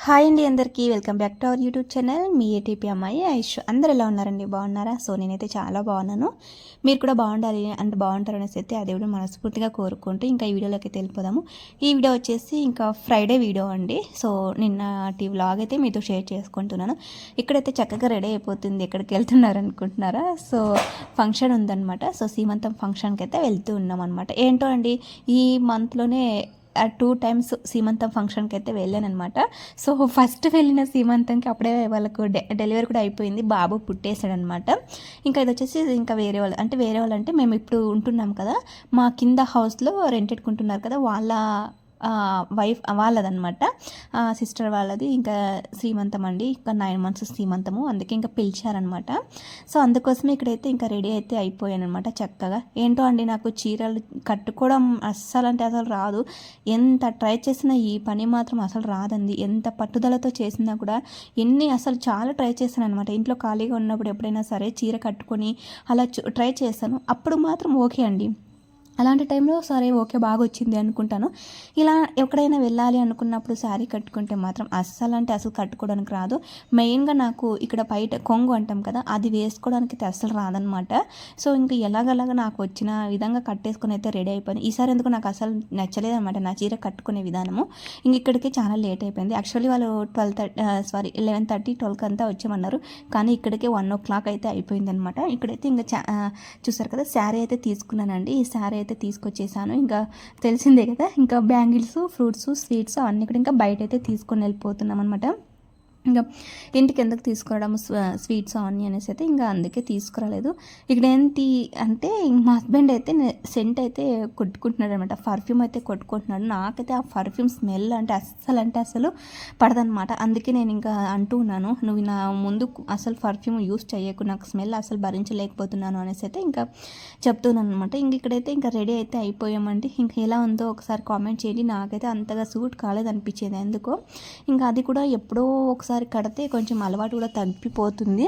Hi అండి అందరికీ welcome back to our YouTube channel me ATP అమ్మాయి ఐష్. అందరు ఎలా ఉన్నారండి? బాగున్నారా? సో నేనైతే చాలా బాగున్నాను. మీరు కూడా బాగుండాలి అంటే బాగుంటారు అనేసి అయితే ఆ దేవుడు మనస్ఫూర్తిగా కోరుకుంటూ ఇంకా ఈ వీడియోలోకి అయితే వెళ్ళిపోదాము. ఈ వీడియో వచ్చేసి ఇంకా ఫ్రైడే వీడియో అండి. సో నిన్నటి వ్లాగ్ అయితే మీతో షేర్ చేసుకుంటున్నాను. ఇక్కడైతే చక్కగా రెడీ అయిపోతుంది. ఎక్కడికి వెళ్తున్నారు అనుకుంటున్నారా? సో ఫంక్షన్ ఉందన్నమాట. సో సీమంతం ఫంక్షన్కి అయితే వెళ్తూ ఉన్నాం అనమాట. ఏంటో అండి ఈ మంత్లోనే 2 టైమ్స్ సీమంతం ఫంక్షన్కి అయితే వెళ్ళానమాట. సో ఫస్ట్ వెళ్ళిన సీమంతంకి అప్పుడే వాళ్ళకు డెలివరీ కూడా అయిపోయింది, బాబు పుట్టేశాడనమాట. ఇంకా ఇది వచ్చేసి ఇంకా వేరే వాళ్ళు అంటే మేము ఇప్పుడు ఉంటున్నాం కదా, మా కింద హౌస్లో రెంటెడ్కుంటున్నారు కదా, వాళ్ళ వైఫ్ వాళ్ళదనమాట, సిస్టర్ వాళ్ళది. ఇంకా శ్రీమంతం అండి, ఇంకా 9 months శ్రీమంతము, అందుకే ఇంకా పిలిచారనమాట. సో అందుకోసమే ఇక్కడైతే ఇంకా రెడీ అయితే అయిపోయాను అనమాట చక్కగా. ఏంటో అండి నాకు చీరలు కట్టుకోవడం అస్సలు అంటే అసలు రాదు. ఎంత ట్రై చేసినా ఈ పని మాత్రం అసలు రాదండి. ఎంత పట్టుదలతో చేసినా కూడా అసలు చాలా ట్రై చేశాను అనమాట. ఇంట్లో ఖాళీగా ఉన్నప్పుడు ఎప్పుడైనా సరే చీర కట్టుకొని అలా ట్రై చేశాను. అప్పుడు మాత్రం ఓకే అండి. అలాంటి టైంలో సరే ఓకే బాగా వచ్చింది అనుకుంటాను. ఇలా ఎక్కడైనా వెళ్ళాలి అనుకున్నప్పుడు శారీ కట్టుకుంటే మాత్రం అస్సలు కట్టుకోవడానికి రాదు. మెయిన్గా నాకు ఇక్కడ బయట కొంగు అంటాం కదా, అది వేసుకోవడానికి అయితే అస్సలు రాదనమాట. సో ఇంకా ఎలాగలాగా నాకు వచ్చిన విధంగా కట్టేసుకొని అయితే రెడీ అయిపోయింది. ఈసారి ఎందుకు నాకు అసలు నచ్చలేదన్నమాట నా చీర కట్టుకునే విధానము. ఇంక ఇక్కడికి చాలా లేట్ అయిపోయింది. యాక్చువల్లీ వాళ్ళు 11:30 12కి అంతా వచ్చామన్నారు, కానీ ఇక్కడికి 1 o'clock అయితే అయిపోయింది అనమాట. ఇక్కడైతే ఇంకా చూసారు కదా, శారీ అయితే తీసుకున్నానండి. ఈ శారీ అయితే తీసుకొచ్చేసాను. ఇంకా తెలిసిందే కదా, ఇంకా బ్యాంగిల్స్, ఫ్రూట్స్, స్వీట్స్ అన్నీ కూడా ఇంకా బయట అయితే తీసుకొని వెళ్ళిపోతున్నాం అనమాట. ఇంకా ఇంటికి ఎందుకు తీసుకురావడం స్వీట్స్ అవన్నీ అనేసి అయితే ఇంకా అందుకే తీసుకురాలేదు. ఇక్కడ ఏంటి అంటే మా హస్బెండ్ అయితే సెంట్ అయితే కొట్టుకుంటున్నాడు అనమాట, పర్ఫ్యూమ్ అయితే కొట్టుకుంటున్నాడు. నాకైతే ఆ పర్ఫ్యూమ్ స్మెల్ అంటే అస్సలు పడదనమాట. అందుకే నేను ఇంకా అంటూ ఉన్నాను, నువ్వు నా ముందు అసలు పర్ఫ్యూమ్ యూస్ చేయకు, నాకు స్మెల్ అసలు భరించలేకపోతున్నాను అనేసి అయితే ఇంకా చెప్తున్నాను అనమాట. ఇంక ఇక్కడైతే ఇంకా రెడీ అయితే అయిపోయామండి. ఇంకా ఎలా ఉందో ఒకసారి కామెంట్ చేయండి. నాకైతే అంతగా సూట్ కాలేదనిపించేది ఎందుకో. ఇంకా అది కూడా ఎప్పుడో ఒకసారి కడితే కొంచెం అలవాటు కూడా తగ్గిపోతుంది.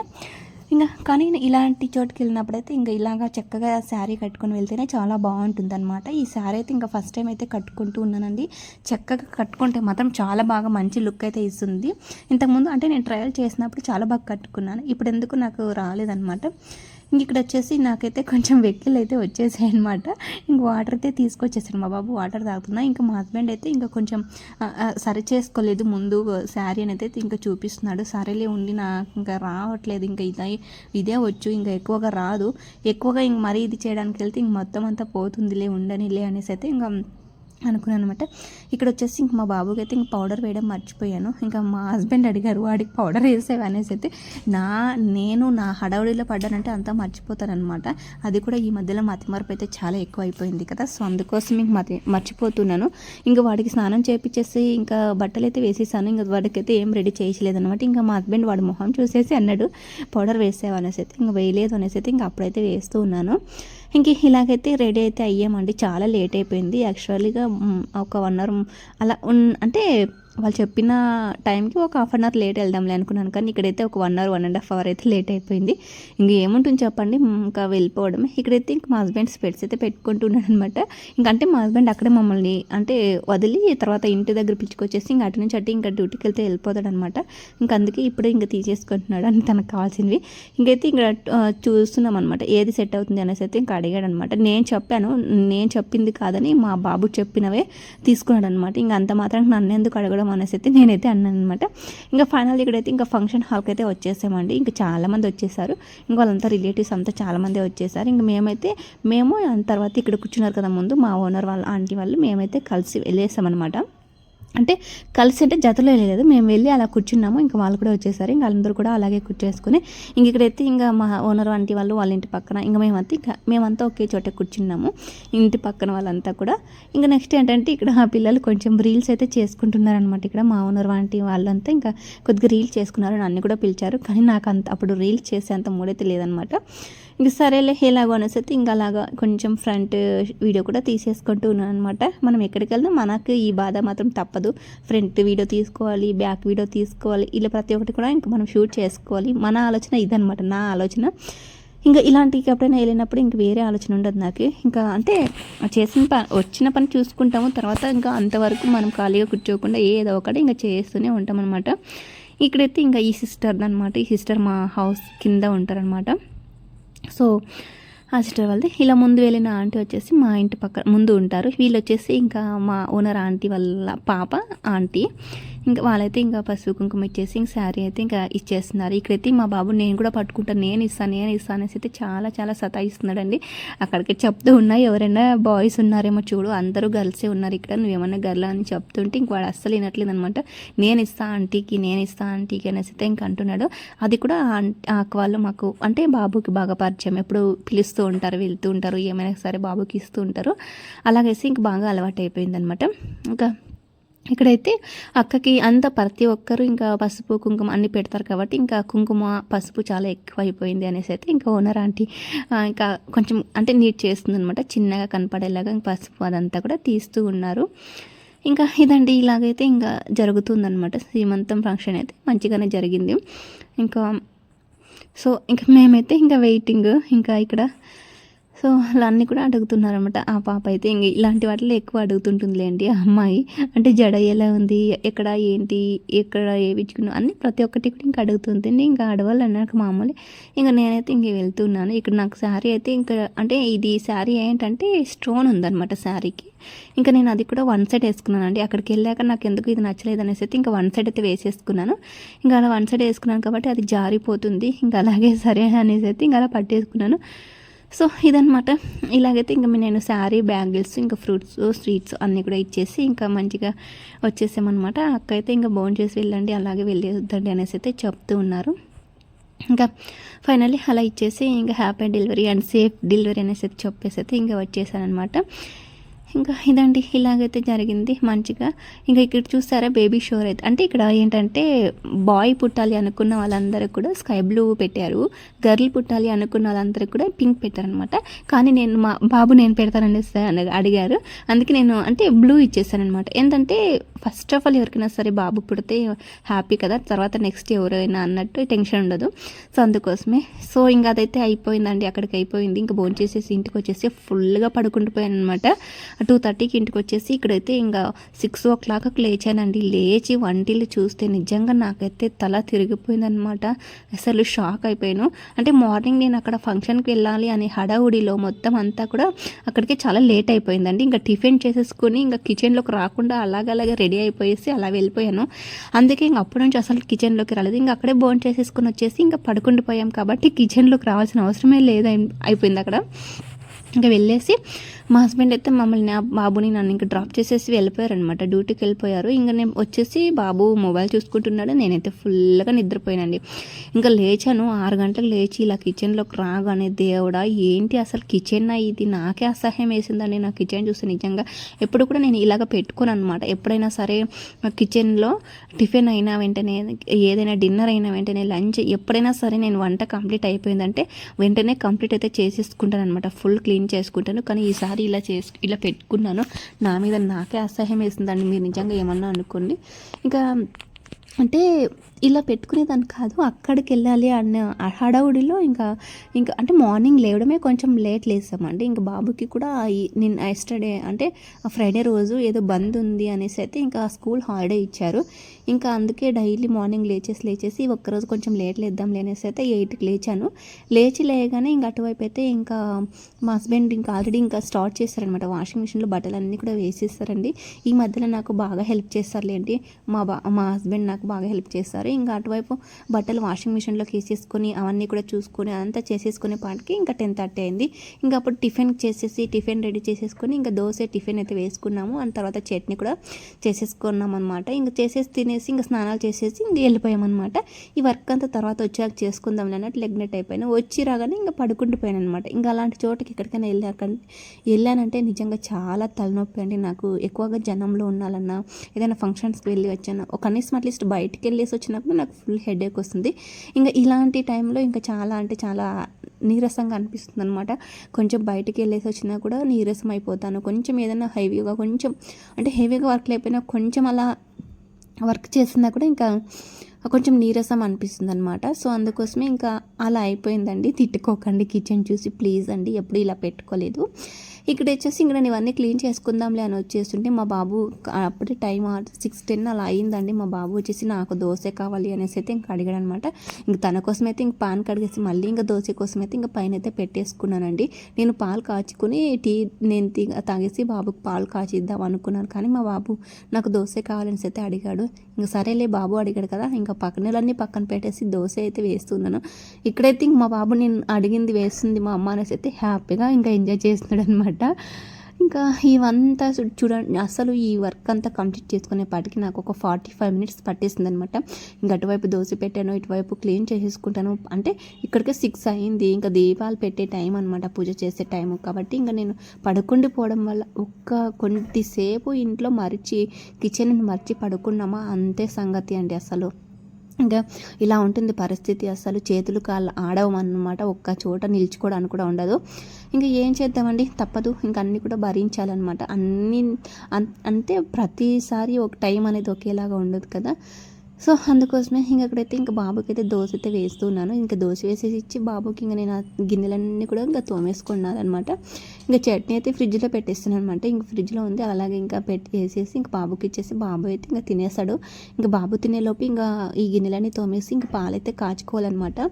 ఇంకా కానీ ఇలాంటి చోటుకి వెళ్ళినప్పుడైతే ఇంకా ఇలాగా చక్కగా శారీ కట్టుకొని వెళ్తేనే చాలా బాగుంటుంది అనమాట. ఈ శారీ అయితే ఇంకా ఫస్ట్ టైం అయితే కట్టుకుంటూ ఉన్నానండి. చక్కగా కట్టుకుంటే మాత్రం చాలా బాగా మంచి లుక్ అయితే ఇస్తుంది. ఇంతకుముందు అంటే నేను ట్రయల్ చేసినప్పుడు చాలా బాగా కట్టుకున్నాను, ఇప్పుడు ఎందుకు నాకు రాలేదనమాట. ఇంక ఇక్కడ వచ్చేసి నాకైతే కొంచెం వెక్కిలు అయితే వచ్చేసాయి అనమాట. ఇంక వాటర్ అయితే తీసుకొచ్చేసాను, మా బాబు వాటర్ తాగుతున్నా. ఇంకా మా హస్బెండ్ అయితే ఇంకా కొంచెం సరి చేసుకోలేదు ముందు శారీ అని అయితే ఇంకా చూపిస్తున్నాడు. సరేలే ఉండి నాకు ఇంకా రావట్లేదు, ఇంకా ఇదే వచ్చు, ఇంకా ఎక్కువగా రాదు. ఎక్కువగా ఇంక మరీ ఇది చేయడానికి వెళ్తే ఇంక మొత్తం అంతా పోతుందిలే, ఉండనిలే అనేసి అయితే ఇంకా అనుకున్నాను అనమాట. ఇక్కడ వచ్చేసి ఇంక మా బాబుకి అయితే ఇంక పౌడర్ వేయడం మర్చిపోయాను. ఇంకా మా హస్బెండ్ అడిగారు, వాడికి పౌడర్ వేసేవి అనేసి అయితే నేను నా హడావుడిలో పడ్డానంటే అంతా మర్చిపోతానమాట. అది కూడా ఈ మధ్యలో మతిమరుపు అయితే చాలా ఎక్కువ అయిపోయింది కదా, సో అందుకోసం ఇంక మర్చిపోతున్నాను. ఇంకా వాడికి స్నానం చేయించేసి ఇంకా బట్టలు అయితే వేసేసాను. ఇంకా వాడికైతే ఏం రెడీ చేయలేదన్నమాట. ఇంకా మా హస్బెండ్ వాడి మొహం చూసేసి అన్నాడు, పౌడర్ వేసేవి అనేసి అయితే. ఇంకా వేయలేదు అనేసి అయితే ఇంకా అప్పుడైతే వేస్తూ ఉన్నాను. ఇంక ఇలాగైతే రెడీ అయితే అయ్యామండి. చాలా లేట్ అయిపోయింది. యాక్చువల్లీగా ఒక 1 hour అలా అంటే వాళ్ళు చెప్పిన టైంకి ఒక 1/2 hour లేట్ వెళ్దాంలే అనుకున్నాను, కానీ ఇక్కడైతే ఒక 1 hour 1.5 hour అయితే లేట్ అయిపోయింది. ఇంక ఏముంటుంది చెప్పండి, ఇంకా వెళ్ళిపోవడమే. ఇక్కడైతే ఇంక మా హస్బెండ్ స్పెట్స్ అయితే పెట్టుకుంటున్నాడు అనమాట. ఇంకంటే మా హస్బెండ్ అక్కడే మమ్మల్ని అంటే వదిలి తర్వాత ఇంటి దగ్గర పిలుచుకొచ్చేసి ఇంక అటు నుంచి ఇంకా డ్యూటీకి వెళ్తే వెళ్ళిపోతాడు అనమాట. ఇంక అందుకే ఇప్పుడే ఇంకా తీసేసుకుంటున్నాడు అని తనకు కావాల్సినవి. ఇంకైతే ఇంకా చూస్తున్నాం అనమాట ఏది సెట్ అవుతుంది అనేసి అయితే ఇంకా అడిగాడు అనమాట. నేను చెప్పింది కాదని మా బాబు చెప్పినవే తీసుకున్నాడు అనమాట. ఇంక అంత మాత్రం నన్ను ఎందుకు అడగడం అనేసి అయితే నేనైతే అన్నాను అనమాట. ఇంకా ఫైనల్ ఇక్కడైతే ఇంకా ఫంక్షన్ హాల్కి అయితే వచ్చేసామండి. ఇంకా చాలామంది వచ్చేసారు, ఇంకా వాళ్ళంతా రిలేటివ్స్ అంతా చాలామంది వచ్చేసారు. ఇంకా మేము తర్వాత ఇక్కడ కూర్చున్నారు కదా ముందు మా ఓనర్ వాళ్ళ ఆంటీ వాళ్ళు, మేమైతే కలిసి వెళ్ళేసామన్నమాట. అంటే కలిసి అంటే జతలో వెళ్ళలేదు, మేము వెళ్ళి అలా కూర్చున్నాము. ఇంకా వాళ్ళు కూడా వచ్చేసారు. ఇంకా వాళ్ళందరూ కూడా అలాగే కూర్చేసుకుని ఇంక ఇక్కడైతే ఇంకా మా ఓనర్ ఆంటీ వాళ్ళు వాళ్ళ ఇంటి పక్కన ఇంకా మేమంతా ఒకే చోట కూర్చున్నాము, ఇంటి పక్కన వాళ్ళంతా కూడా. ఇంకా నెక్స్ట్ ఏంటంటే ఇక్కడ ఆ పిల్లలు కొంచెం రీల్స్ అయితే చేసుకుంటున్నారనమాట. ఇక్కడ మా ఓనర్ ఆంటీ వాళ్ళంతా ఇంకా కొద్దిగా రీల్స్ చేసుకున్నారు, నన్ను కూడా పిలిచారు. కానీ నాకు అప్పుడు రీల్స్ చేసే అంత మూడైతే లేదనమాట. ఇంక సరేలే ఎలాగో అనేసి అయితే ఇంకా అలాగా కొంచెం ఫ్రంట్ వీడియో కూడా తీసేసుకుంటూ ఉన్నాను అనమాట. మనం ఎక్కడికి వెళ్దాం మనకు ఈ బాధ మాత్రం తప్పదు. ఫ్రంట్ వీడియో తీసుకోవాలి, బ్యాక్ వీడియో తీసుకోవాలి, ఇలా ప్రతి ఒక్కటి కూడా ఇంకా మనం షూట్ చేసుకోవాలి. మన ఆలోచన ఇదనమాట, నా ఆలోచన. ఇంకా ఇలాంటికి ఎప్పుడైనా వెళ్ళినప్పుడు ఇంక వేరే ఆలోచన ఉండదు నాకు. ఇంకా అంటే చేసిన వచ్చిన పని చూసుకుంటాము, తర్వాత ఇంకా అంతవరకు మనం ఖాళీగా కూర్చోకుండా ఏదో ఒకటి ఇంకా చేస్తూనే ఉంటాం అనమాట. ఇక్కడైతే ఇంకా ఈ సిస్టర్ అనమాట, ఈ సిస్టర్ మా హౌస్ కింద ఉంటారనమాట. సో ఆ సిస్టర్ వాళ్ళది. ఇలా ముందు వెళ్ళిన ఆంటీ వచ్చేసి మా ఇంటి పక్క ముందు ఉంటారు. వీళ్ళు వచ్చేసి ఇంకా మా ఓనర్ ఆంటీ వాళ్ళ పాప ఆంటీ. ఇంకా వాళ్ళైతే ఇంకా పసుపు కుంకుమ ఇచ్చేసి ఇంక శారీ అయితే ఇంకా ఇచ్చేస్తున్నారు. ఇక్కడైతే మా బాబు నేను కూడా పట్టుకుంటాను, నేను ఇస్తాను అనేసి అయితే చాలా చాలా సతాయిస్తున్నాడండి. అక్కడికి చెప్తూ ఉన్నాయి, ఎవరైనా బాయ్స్ ఉన్నారేమో చూడు, అందరూ గర్ల్సే ఉన్నారు ఇక్కడ, నువ్వేమన్నా గర్ల్ అని చెప్తుంటే ఇంక వాడు అస్సలు వినట్లేదు అనమాట. నేను ఇస్తా ఆంటీకి అనేసి అయితే ఇంక అంటున్నాడు. అది కూడా అక్క వాళ్ళు మాకు అంటే బాబుకి బాగా పరిచయం, ఎప్పుడు పిలుస్తూ ఉంటారు, వెళ్తూ ఉంటారు, ఏమైనా సరే బాబుకి ఇస్తూ ఉంటారు. అలాగేసి ఇంక బాగా అలవాటు అయిపోయింది అనమాట. ఇంకా ఇక్కడైతే అక్కకి అంత ప్రతి ఒక్కరు ఇంకా పసుపు కుంకుమ అన్నీ పెడతారు కాబట్టి ఇంకా కుంకుమ పసుపు చాలా ఎక్కువ అయిపోయింది అనేసి అయితే ఇంకా ఓనర్ ఆంటీ ఇంకా కొంచెం అంటే నీట్ చేస్తుంది అనమాట, చిన్నగా కనపడేలాగా పసుపు అదంతా కూడా తీస్తూ ఉన్నారు. ఇంకా ఇదండి, ఇలాగైతే ఇంకా జరుగుతుందనమాట. శ్రీమంతం ఫంక్షన్ అయితే మంచిగానే జరిగింది. ఇంకా సో ఇంకా మేమైతే ఇంకా వెయిటింగ్ ఇంకా ఇక్కడ. సో అలా అన్నీ కూడా అడుగుతున్నారనమాట. ఆ పాప అయితే ఇంక ఇలాంటి వాటిలో ఎక్కువ అడుగుతుంటుందిలేండి ఆ అమ్మాయి. అంటే జడ ఎలా ఉంది, ఎక్కడ ఏంటి, ఎక్కడ వేయించుకున్నావు అన్నీ ప్రతి ఒక్కటి కూడా ఇంకా అడుగుతుంది. ఇంకా ఆడవాళ్ళు అన్నాక మామూలు. ఇంకా నేనైతే ఇంక వెళ్తున్నాను. ఇక్కడ నాకు శారీ అయితే ఇంకా అంటే ఇది శారీ ఏంటంటే స్టోన్ ఉందన్నమాట శారీకి. ఇంకా నేను అది కూడా వన్ సైడ్ వేసుకున్నాను అండి. అక్కడికి వెళ్ళాక నాకు ఎందుకు ఇది నచ్చలేదు అనేసి అయితే ఇంకా వన్ సైడ్ అయితే వేసేసుకున్నాను. ఇంకా అలా వన్ సైడ్ వేసుకున్నాను కాబట్టి అది జారిపోతుంది. ఇంకా అలాగే సరే అనేసి అయితే ఇంకా అలా పట్టేసుకున్నాను. సో ఇదనమాట. ఇలాగైతే ఇంకా నేను శారీ, బ్యాంగిల్స్, ఇంకా ఫ్రూట్స్, స్వీట్స్ అన్నీ కూడా ఇచ్చేసి ఇంకా మంచిగా వచ్చేసామన్నమాట. అక్క అయితే ఇంకా భోజనం చేసి వెళ్ళండి, అలాగే వెళ్ళేద్దండి అనేసి అయితే చెప్తూ ఉన్నారు. ఇంకా ఫైనల్లీ అలా ఇచ్చేసి ఇంకా happy delivery and safe delivery అనేసి అయితే చెప్పేసి అయితే ఇంకా వచ్చేసాను అనమాట. ఇంకా ఇదండి, ఇలాగైతే జరిగింది మంచిగా. ఇంకా ఇక్కడ చూస్తారా బేబీ షోర్ అయితే అంటే ఇక్కడ ఏంటంటే బాయ్ పుట్టాలి అనుకున్న వాళ్ళందరూ కూడా స్కై బ్లూ పెట్టారు, గర్ల్ పుట్టాలి అనుకున్న వాళ్ళందరూ కూడా పింక్ పెట్టారనమాట. కానీ నేను మా బాబు నేను పెడతాననేసి అడిగారు, అందుకే నేను అంటే బ్లూ ఇచ్చేసానమాట. ఏంటంటే ఫస్ట్ ఆఫ్ ఆల్ ఎవరికైనా సరే బాబు పుడితే హ్యాపీ కదా, తర్వాత నెక్స్ట్ ఎవరైనా అన్నట్టు టెన్షన్ ఉండదు. సో అందుకోసమే. సో ఇంకా అదైతే అయిపోయిందండి, అక్కడికి అయిపోయింది. ఇంకా భోజనం చేసేసి ఇంటికి వచ్చేసి ఫుల్గా పడుకుంటుపోయాను అనమాట. 2:30కి ఇంటికి వచ్చేసి ఇక్కడైతే ఇంకా 6 o'clockకి లేచానండి. లేచి వంటిల్లు చూస్తే నిజంగా నాకైతే తల తిరిగిపోయిందనమాట. అసలు షాక్ అయిపోయాను. అంటే మార్నింగ్ నేను అక్కడ ఫంక్షన్కి వెళ్ళాలి అనే హడావుడిలో మొత్తం అంతా కూడా అక్కడికి చాలా లేట్ అయిపోయిందండి. ఇంకా టిఫిన్ చేసేసుకొని ఇంకా కిచెన్లోకి రాకుండా అలాగలాగే రెడీ అయిపోయేసి అలా వెళ్ళిపోయాను. అందుకే ఇంక అప్పటి నుంచి అసలు కిచెన్లోకి రాలేదు. ఇంకా అక్కడే భోజనం చేసేసుకొని వచ్చేసి ఇంకా పడుకుండిపోయాం కాబట్టి కిచెన్లోకి రావాల్సిన అవసరమే లేదు అయిపోయింది అక్కడ. ఇంకా వెళ్ళేసి మా హస్బెండ్ అయితే మమ్మల్ని బాబుని నన్ను ఇంకా డ్రాప్ చేసేసి వెళ్ళిపోయారనమాట, డ్యూటీకి వెళ్ళిపోయారు. ఇంకా నేను వచ్చేసి బాబు మొబైల్ చూసుకుంటున్నాడు, నేనైతే ఫుల్గా నిద్రపోయానండి. ఇంకా లేచాను 6 గంటలకు లేచి ఇలా కిచెన్లోకి రాగానే దేవుడా ఏంటి అసలు కిచెన్ ఇది, నాకే అసహ్యం వేసిందండి నా కిచెన్ చూస్తే. నిజంగా ఎప్పుడు కూడా నేను ఇలాగ పెట్టుకోను అనమాట. ఎప్పుడైనా సరే కిచెన్లో టిఫిన్ అయినా వెంటనే, ఏదైనా డిన్నర్ అయినా వెంటనే, లంచ్ ఎప్పుడైనా సరే నేను వంట కంప్లీట్ అయిపోయిందంటే వెంటనే కంప్లీట్ అయితే చేసేసుకుంటాను అనమాట, ఫుల్ క్లీన్ చేసుకుంటాను. కానీ ఈసారి ఇలా పెట్టుకున్నాను, నా మీద నాకే అసహ్యం వేసిందండి. మీరు నిజంగా ఏమన్నా అనుకోండి. ఇంకా అంటే ఇలా పెట్టుకునేదాన్ని కాదు, అక్కడికి వెళ్ళాలి అన్న హడావుడిలో ఇంకా అంటే మార్నింగ్ లేవడమే కొంచెం లేట్ లేసామండి. ఇంకా బాబుకి కూడా నేను ఎస్టర్డే అంటే ఫ్రైడే రోజు ఏదో బంద్ ఉంది అనేసి అయితే ఇంకా స్కూల్ హాలిడే ఇచ్చారు. ఇంకా అందుకే డైలీ మార్నింగ్ లేచేసి ఒక్కరోజు కొంచెం లేట్ లేద్దాం లేనేసి అయితే 8కి లేచాను. లేయగానే ఇంకా అటువైపు అయితే ఇంకా మా హస్బెండ్ ఇంకా ఆల్రెడీ ఇంకా స్టార్ట్ చేస్తారనమాట, వాషింగ్ మిషన్లో బట్టలన్నీ కూడా వేసేస్తారండి. ఈ మధ్యలో నాకు బాగా హెల్ప్ చేస్తారులేండి మా హస్బెండ్, నాకు బాగా హెల్ప్ చేస్తారు. ఇంకా అటువైపు బట్టలు వాషింగ్ మిషన్లోకి వేసేసుకొని అవన్నీ కూడా చూసుకొని అదంతా చేసేసుకునే పాటికి ఇంకా 10:30 అయింది. ఇంకా అప్పుడు టిఫిన్ రెడీ చేసేసుకొని ఇంకా దోశ టిఫిన్ అయితే వేసుకున్నాము. అండ్ తర్వాత చట్నీ కూడా చేసేసుకున్నాం అనమాట. ఇంకా చేసేసి తినేసి ఇంకా స్నానాలు చేసేసి ఇంక వెళ్ళిపోయామన్నమాట. ఈ వర్క్ అంతా తర్వాత వచ్చాక చేసుకుందాం అన్నట్టు లెగ్నెట్ అయిపోయాను. వచ్చి రాగానే ఇంకా పడుకుంటుపోయాను అనమాట. ఇంకా అలాంటి చోటకి ఎక్కడికైనా వెళ్ళానంటే నిజంగా చాలా తలనొప్పి అండి నాకు. ఎక్కువగా జనంలో ఉండాలన్నా, ఏదైనా ఫంక్షన్స్కి వెళ్ళి వచ్చాను, కనీసం అట్లీస్ట్ బయటికి వెళ్ళేసి వచ్చినప్పుడు నాకు ఫుల్ హెడేక్ వస్తుంది. ఇంకా ఇలాంటి టైంలో ఇంకా చాలా అంటే చాలా నీరసంగా అనిపిస్తుంది అనమాట. కొంచెం బయటికి వెళ్ళేసి వచ్చినా కూడా నీరసం అయిపోతాను. కొంచెం ఏదైనా హెవీగా వర్క్ లేకపోయినా కొంచెం అలా వర్క్ చేసినా కూడా ఇంకా కొంచెం నీరసం అనిపిస్తుంది అనమాట. సో అందుకోసమే ఇంకా అలా అయిపోయిందండి. తిట్టుకోకండి కిచెన్ చూసి ప్లీజ్ అండి, ఎప్పుడు ఇలా పెట్టుకోలేదు. ఇక్కడ వచ్చేసి ఇంకా నేను ఇవన్నీ క్లీన్ చేసుకుందాంలే అని వచ్చేస్తుంటే మా బాబు అప్పుడే టైం 6:10 అలా అయిందండి. మా బాబు వచ్చేసి నాకు దోశ కావాలి అనేసి అయితే ఇంకా అడిగాడు అనమాట. ఇంక తన కోసం అయితే ఇంక పాన్ కడిగేసి మళ్ళీ ఇంకా దోశ కోసం అయితే ఇంకా పైన అయితే పెట్టేసుకున్నానండి. నేను పాలు కాచుకుని నేను తాగేసి బాబుకి పాలు కాచిద్దాం అనుకున్నాను, కానీ మా బాబు నాకు దోశ కావాలనేసి అయితే అడిగాడు. ఇంకా సరేలే బాబు అడిగాడు కదా, ఇంకా పక్కనలన్నీ పక్కన పెట్టేసి దోశ అయితే వేస్తున్నాను. ఇక్కడైతే ఇంక మా బాబు నేను అడిగింది వేస్తుంది మా అమ్మ అనేసి అయితే హ్యాపీగా ఇంకా ఎంజాయ్ చేస్తున్నాడు అనమాట. ఇంకా ఇవంతా చూడండి, అసలు ఈ వర్క్ అంతా కంప్లీట్ చేసుకునేపాటికి నాకు ఒక 45 మినిట్స్ పట్టేసింది అనమాట. ఇంకా అటువైపు దోశ పెట్టాను, ఇటువైపు క్లీన్ చేసేసుకుంటాను. అంటే ఇక్కడికే 6 అయింది. ఇంకా దీపాలు పెట్టే టైం అనమాట, పూజ చేసే టైము. కాబట్టి ఇంకా నేను పడుకుండిపోవడం వల్ల కొద్దిసేపు ఇంట్లో కిచెన్ మర్చి పడుకున్నామా అంతే సంగతి అండి. అసలు ఇంకా ఇలా ఉంటుంది పరిస్థితి. అసలు చేతులు కాళ్ళు ఆడవన్నమాట, ఒక్క చోట నిల్చుకోవడానికి కూడా ఉండదు. ఇంకా ఏం చేద్దామండి, తప్పదు. ఇంకా అన్నీ కూడా భరించాలన్నమాట. అంటే ప్రతిసారి ఒక టైం అనేది ఒకేలాగా ఉండదు కదా. సో అందుకోసమే ఇంక అక్కడైతే ఇంకా బాబుకి అయితే దోశ అయితే వేస్తున్నాను. ఇంకా దోశ వేసేసి ఇచ్చి బాబుకి ఇంకా నేను ఆ గిన్నెలన్నీ కూడా ఇంకా తోమేసుకున్నాను అనమాట. ఇంకా చట్నీ అయితే ఫ్రిడ్జ్లో పెట్టేస్తున్నాను అనమాట. ఇంక ఫ్రిడ్జ్లో ఉంది, అలాగే ఇంకా వేసేసి ఇంకా బాబుకి ఇచ్చేసి బాబు అయితే ఇంకా తినేస్తాడు. ఇంకా బాబు తినేలోపు ఇంకా ఈ గిన్నెలన్నీ తోమేసి ఇంకా పాలైతే కాచుకోవాలన్నమాట.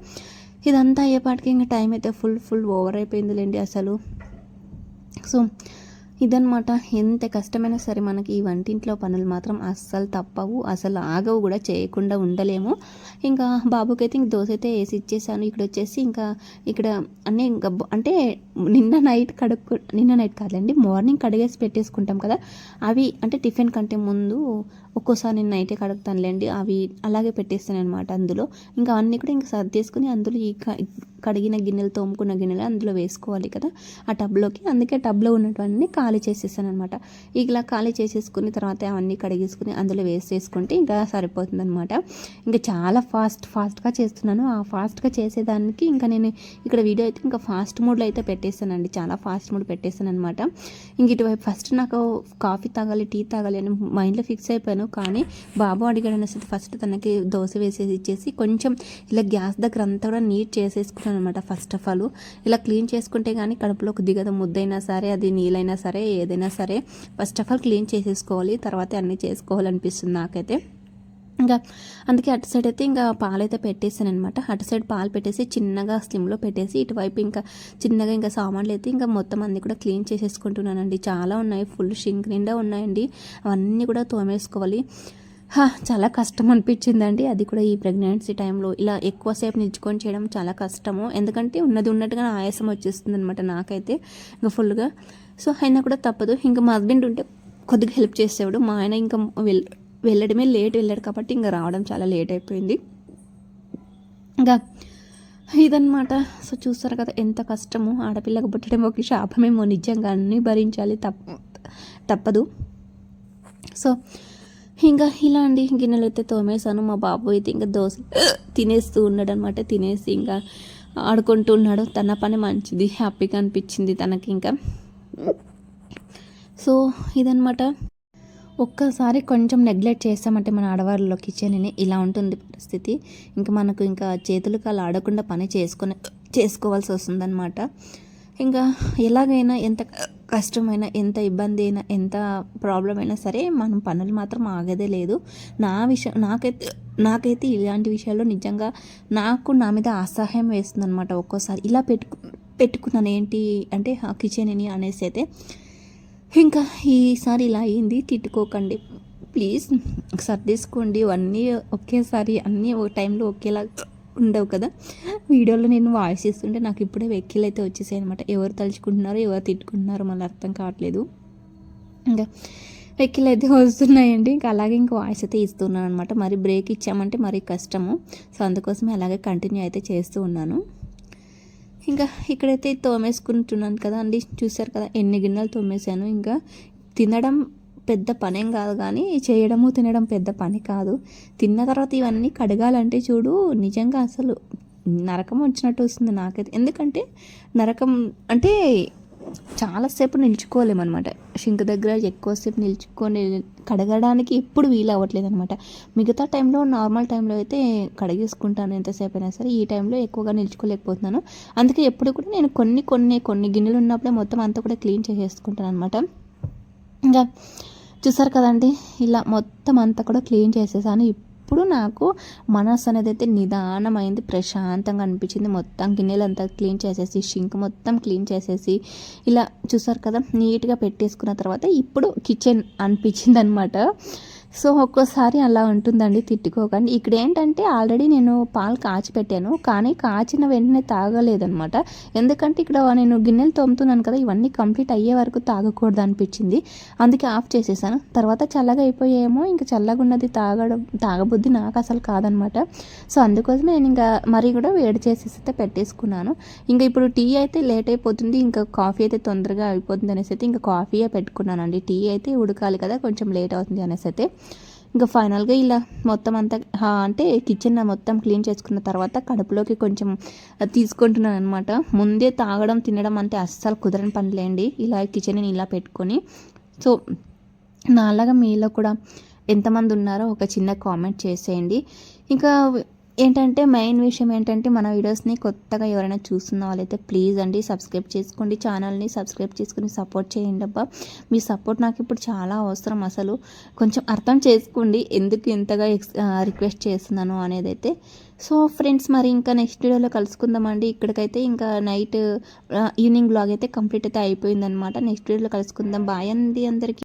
ఇదంతా అయ్యేపాటికి ఇంకా టైం అయితే ఫుల్ ఓవర్ అయిపోయిందిలేండి అసలు. సో ఇదనమాట, ఎంత కష్టమైనా సరే మనకి ఈ వంటింట్లో పనులు మాత్రం అస్సలు తప్పవు, అసలు ఆగవు కూడా, చేయకుండా ఉండలేము. ఇంకా బాబుకి అయితే ఇంక దోశ అయితే వేసి ఇచ్చేసాను. ఇక్కడ వచ్చేసి ఇంకా ఇక్కడ అన్నీ ఇంకా అంటే నిన్న నైట్ కాదులేండి, మార్నింగ్ కడిగేసి పెట్టేసుకుంటాం కదా, అవి అంటే టిఫిన్ కంటే ముందు ఒక్కోసారి నేను నైటే కడుగుతానులేండి, అవి అలాగే పెట్టేస్తాను అనమాట. అందులో ఇంకా అన్నీ కూడా ఇంకా సర్దేసుకుని అందులో ఈ కడిగిన గిన్నెలు, తోముకున్న గిన్నెలు అందులో వేసుకోవాలి కదా ఆ టబ్లోకి. అందుకే టబ్లో ఉన్నటువన్నీ ఖాళీ చేసేసాను అనమాట. ఇలా ఖాళీ చేసేసుకుని తర్వాత అవన్నీ కడిగేసుకుని అందులో వేసేసుకుంటే ఇంకా సరిపోతుంది అనమాట. ఇంకా చాలా ఫాస్ట్గా చేస్తున్నాను. ఆ ఫాస్ట్గా చేసేదానికి ఇంకా నేను ఇక్కడ వీడియో అయితే ఇంకా ఫాస్ట్ మోడ్లో అయితే పెట్టేస్తానండి, చాలా ఫాస్ట్ మోడ్ పెట్టేస్తాను అనమాట. ఇంక ఇటువైపు ఫస్ట్ నాకు కాఫీ తాగాలి, టీ తాగాలి అని మైండ్లో ఫిక్స్ అయిపోయాను. కానీ బాబు అడిగాడు అనేసి ఫస్ట్ తనకి దోశ వేసేసి ఇచ్చేసి కొంచెం ఇలా గ్యాస్ దగ్గర అంతా కూడా నీట్ చేసేసుకున్నాను అనమాట. ఫస్ట్ ఆఫ్ ఆల్ ఇలా క్లీన్ చేసుకుంటే కానీ కడుపులోకి దిగదు, ముద్దైనా సరే అది నీళ్ళైనా సరే ఏదైనా సరే ఫస్ట్ ఆఫ్ ఆల్ క్లీన్ చేసేసుకోవాలి, తర్వాత అన్నీ చేసుకోవాలనిపిస్తుంది నాకైతే. ఇంకా అందుకే అటు సైడ్ అయితే ఇంకా పాలైతే పెట్టేసాను అనమాట. అటు సైడ్ పాలు పెట్టేసి చిన్నగా స్లిమ్లో పెట్టేసి ఇటువైపు ఇంకా చిన్నగా ఇంకా సామాన్లు అయితే ఇంకా మొత్తం అన్నీ కూడా క్లీన్ చేసేసుకుంటున్నానండి. చాలా ఉన్నాయి, ఫుల్ షింక్ నిండా ఉన్నాయండి, అవన్నీ కూడా తోమేసుకోవాలి. చాలా కష్టం అనిపించిందండి, అది కూడా ఈ ప్రెగ్నెన్సీ టైంలో ఇలా ఎక్కువసేపు నిల్చుకొని చేయడం చాలా కష్టము. ఎందుకంటే ఉన్నట్టుగా ఆయాసం వచ్చేస్తుంది అనమాట నాకైతే ఇంకా ఫుల్గా. సో అయినా కూడా తప్పదు. ఇంకా మా హస్బెండ్ ఉంటే కొద్దిగా హెల్ప్ చేసేవాడు, మా ఆయన ఇంకా వెళ్ళడమే వెళ్ళాడు కాబట్టి ఇంకా రావడం చాలా లేట్ అయిపోయింది. ఇంకా ఇదన్నమాట. సో చూస్తారు కదా ఎంత కష్టము, ఆడపిల్లకు పుట్టడం ఒక శాపమేమో, నిజంగా అన్నీ భరించాలి, తప్పదు. సో ఇంకా ఇలా అండి గిన్నెలు అయితే తోమేశాను. మా బాబు అయితే ఇంకా దోశ తినేస్తూ ఉన్నాడు అనమాట. తినేసి ఇంకా ఆడుకుంటూ ఉన్నాడు. తన పని మంచిది, హ్యాపీగా అనిపించింది తనకి ఇంకా. సో ఇదనమాట, ఒక్కసారి కొంచెం నెగ్లెక్ట్ చేస్తామంటే మన ఆడవాళ్ళలో కిచెన్ని ఇలా ఉంటుంది పరిస్థితి. ఇంకా మనకు ఇంకా చేతులు కాళ్ళు ఆడకుండా పని చేసుకోవాల్సి వస్తుందన్నమాట. ఇంకా ఎలాగైనా ఎంత కష్టమైనా, ఎంత ఇబ్బంది అయినా, ఎంత ప్రాబ్లం అయినా సరే మనం పనులు మాత్రం ఆగదే లేదు. నాకైతే ఇలాంటి విషయాల్లో నిజంగా నా మీద అసహ్యం వేస్తుంది అనమాట. ఒక్కోసారి ఇలా పెట్టుకున్నాను ఏంటి అంటే ఆ కిచెన్ని అనేసి అయితే. ఇంకా ఈసారి ఇలా అయింది, తిట్టుకోకండి ప్లీజ్, సర్దేసుకోండి. అన్నీ ఒకేసారి అన్నీ ఒక టైంలో ఒకేలా ఉండవు కదా. వీడియోలో నేను వాయిస్ ఇస్తుంటే నాకు ఇప్పుడే వెక్కిలు అయితే వచ్చేసాయి అనమాట. ఎవరు తలుచుకుంటున్నారో ఎవరు తిట్టుకుంటున్నారో మళ్ళీ అర్థం కావట్లేదు. ఇంకా వెక్కిలు అయితే వస్తున్నాయండి. ఇంకా అలాగే ఇంకా వాయిస్ అయితే ఇస్తున్నాను అనమాట. మరి బ్రేక్ ఇచ్చామంటే మరీ కష్టము. సో అందుకోసమే అలాగే కంటిన్యూ అయితే చేస్తూ ఉన్నాను. ఇంకా ఇక్కడైతే తోమేసుకుంటున్నాను కదా అండి, చూసారు కదా ఎన్ని గిన్నెలు తోమేశాను. ఇంకా తినడం పెద్ద పనేం కాదు, కానీ చేయడము తినడం పెద్ద పని కాదు. తిన్న తర్వాత ఇవన్నీ కడగాలంటే చూడు నిజంగా అసలు నరకం వచ్చినట్టు వస్తుంది నాకైతే. ఎందుకంటే నరకం అంటే చాలాసేపు నిల్చుకోలేమన్నమాట. షింక్ దగ్గర ఎక్కువసేపు నిల్చుకొని కడగడానికి ఎప్పుడు వీలు అవ్వట్లేదు అనమాట. మిగతా టైంలో నార్మల్ టైంలో అయితే కడిగేసుకుంటాను ఎంతసేపు అయినా సరే. ఈ టైంలో ఎక్కువగా నిల్చుకోలేకపోతున్నాను. అందుకే ఎప్పుడు కూడా నేను కొన్ని గిన్నెలు ఉన్నప్పుడే మొత్తం అంతా కూడా క్లీన్ చేసేసుకుంటాను అనమాట. ఇంకా చూసారు కదండి, ఇలా మొత్తం అంతా కూడా క్లీన్ చేసేసాను. ఇప్పుడు నాకు మనసు అనేది అయితే నిదానమైంది, ప్రశాంతంగా అనిపించింది. మొత్తం గిన్నెలంతా క్లీన్ చేసేసి, షింక్ మొత్తం క్లీన్ చేసేసి, ఇలా చూసారు కదా నీట్గా పెట్టేసుకున్న తర్వాత ఇప్పుడు కిచెన్ అనిపించింది అనమాట. సో ఒక్కోసారి అలా ఉంటుందండి, తిట్టుకోకండి. ఇక్కడ ఏంటంటే ఆల్రెడీ నేను పాలు కాచి పెట్టాను, కానీ కాచిన వెంటనే తాగలేదనమాట. ఎందుకంటే ఇక్కడ నేను గిన్నెలు తోముతున్నాను కదా, ఇవన్నీ కంప్లీట్ అయ్యే వరకు తాగకూడదు అనిపించింది. అందుకే ఆఫ్ చేసేసాను. తర్వాత చల్లగా అయిపోయేమో, ఇంకా చల్లగా ఉన్నది తాగబుద్ధి నాకు అసలు కాదనమాట. సో అందుకోసం నేను ఇంకా మరీ కూడా వేడి చేసేసి అయితే పెట్టేసుకున్నాను. ఇంకా ఇప్పుడు టీ అయితే లేట్ అయిపోతుంది, ఇంకా కాఫీ అయితే తొందరగా అయిపోతుంది అనేసి అయితే ఇంకా కాఫీయే పెట్టుకున్నానండి. టీ అయితే ఉడకాలి కదా, కొంచెం లేట్ అవుతుంది అనేసి అయితే ఇంకా ఫైనల్గా ఇలా మొత్తం అంతా అంటే కిచెన్ మొత్తం క్లీన్ చేసుకున్న తర్వాత కడుపులోకి కొంచెం తీసుకుంటున్నాను అనమాట. ముందే తాగడం తినడం అంటే అస్సలు కుదరని పనిలేండి, ఇలా కిచెన్ని ఇలా పెట్టుకొని. సో నాలాగా మీలో కూడా ఎంతమంది ఉన్నారో ఒక చిన్న కామెంట్ చేసేయండి. ఇంకా ఏంటంటే మెయిన్ విషయం ఏంటంటే మన వీడియోస్ని కొత్తగా ఎవరైనా చూస్తున్న వాళ్ళైతే ప్లీజ్ అండి సబ్స్క్రైబ్ చేసుకోండి, ఛానల్ని సబ్స్క్రైబ్ చేసుకుని సపోర్ట్ చేయండి అబ్బా. మీ సపోర్ట్ నాకు ఇప్పుడు చాలా అవసరం. అసలు కొంచెం అర్థం చేసుకోండి ఎందుకు ఇంతగా రిక్వెస్ట్ చేస్తున్నాను అనేది అయితే. సో ఫ్రెండ్స్, మరి ఇంకా నెక్స్ట్ వీడియోలో కలుసుకుందామండి. ఇక్కడికైతే ఇంకా నైట్ ఈవినింగ్ బ్లాగ్ అయితే కంప్లీట్ అయితే అయిపోయిందనమాట. నెక్స్ట్ వీడియోలో కలుసుకుందాం. బాయ్ అండి అందరికీ.